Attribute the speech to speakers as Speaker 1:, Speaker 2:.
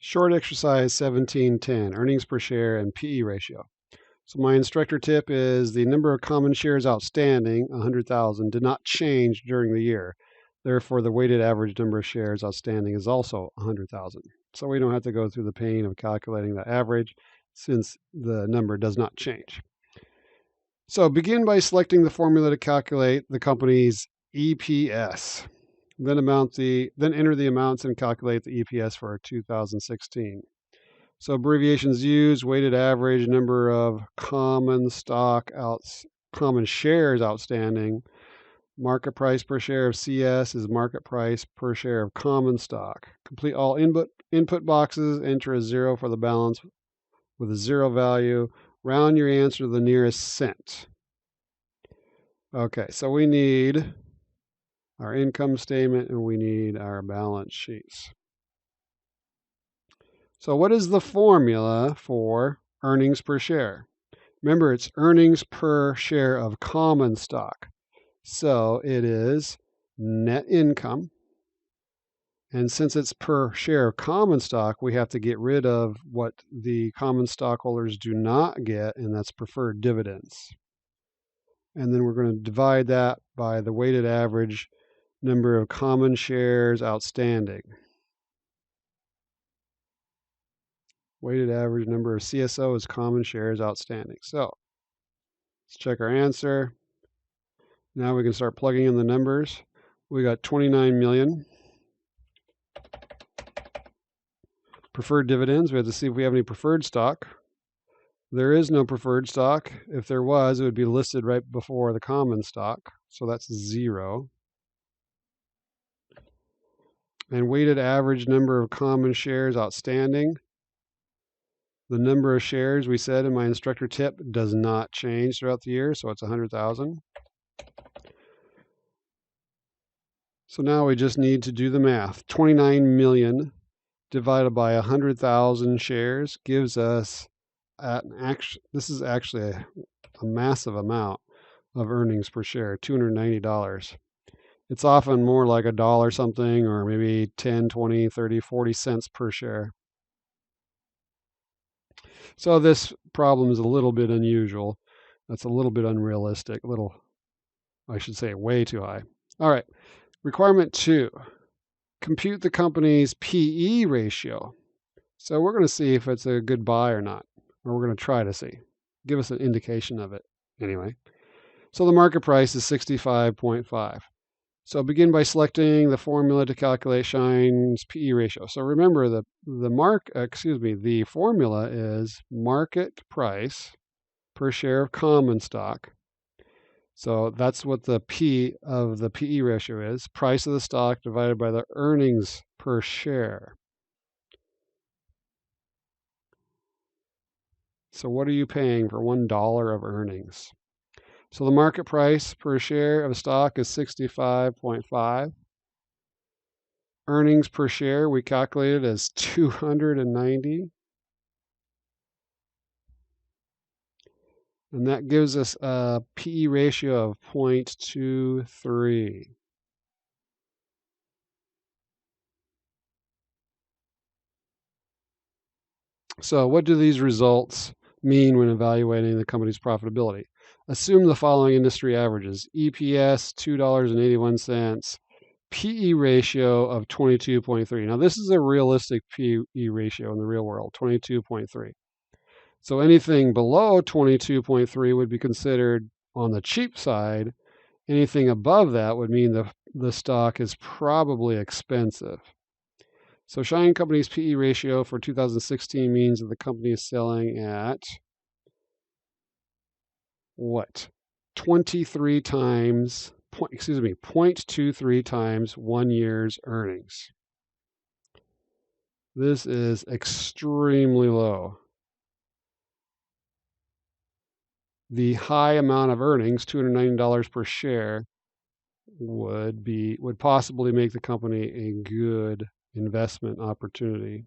Speaker 1: Short exercise 1710, earnings per share and PE ratio. So my instructor tip is the number of common shares outstanding, 100,000, did not change during the year. Therefore, the weighted average number of shares outstanding is also 100,000. So we don't have to go through the pain of calculating the average since the number does not change. So begin by selecting the formula to calculate the company's EPS. Then enter the amounts and calculate the EPS for 2016. So abbreviations used: weighted average number of common shares outstanding. Market price per share of CS is market price per share of common stock. Complete all input boxes, enter a 0 for the balance with a 0 value. Round your answer to the nearest cent. Okay, so we need our income statement and we need our balance sheets. So what is the formula for earnings per share? Remember, it's earnings per share of common stock. So it is net income. And since it's per share of common stock, we have to get rid of what the common stockholders do not get, and that's preferred dividends. And then we're going to divide that by the weighted average number of common shares outstanding. Weighted average number of CSO is common shares outstanding. So let's check our answer. Now we can start plugging in the numbers. We got 29 million. Preferred dividends, we have to see if we have any preferred stock. There is no preferred stock. If there was, it would be listed right before the common stock. So that's 0. And weighted average number of common shares outstanding. The number of shares, we said in my instructor tip, does not change throughout the year, so it's 100,000. So now we just need to do the math. 29 million divided by 100,000 shares gives us, this is actually a massive amount of earnings per share, $290. It's often more like $1 something, or maybe 10, 20, 30, 40 cents per share. So this problem is a little bit unusual. That's a little bit unrealistic, I should say way too high. All right, requirement 2, compute the company's PE ratio. So we're going to see if it's a good buy or not, or we're going to try to see. Give us an indication of it anyway. So the market price is 65.5. So begin by selecting the formula to calculate Shine's PE ratio. So remember the formula is market price per share of common stock. So that's what the P of the PE ratio is, price of the stock divided by the earnings per share. So what are you paying for $1 of earnings? So the market price per share of stock is 65.5. Earnings per share we calculated as 290. And that gives us a PE ratio of 0.23. So what do these results mean when evaluating the company's profitability? Assume the following industry averages: EPS $2.81, PE ratio of 22.3. Now this is a realistic PE ratio in the real world, 22.3. So anything below 22.3 would be considered on the cheap side. Anything above that would mean the stock is probably expensive. So Shine Company's PE ratio for 2016 means that the company is selling at what? 0.23 times 1 year's earnings. This is extremely low. The high amount of earnings, $290 per share, would possibly make the company a good investment opportunity.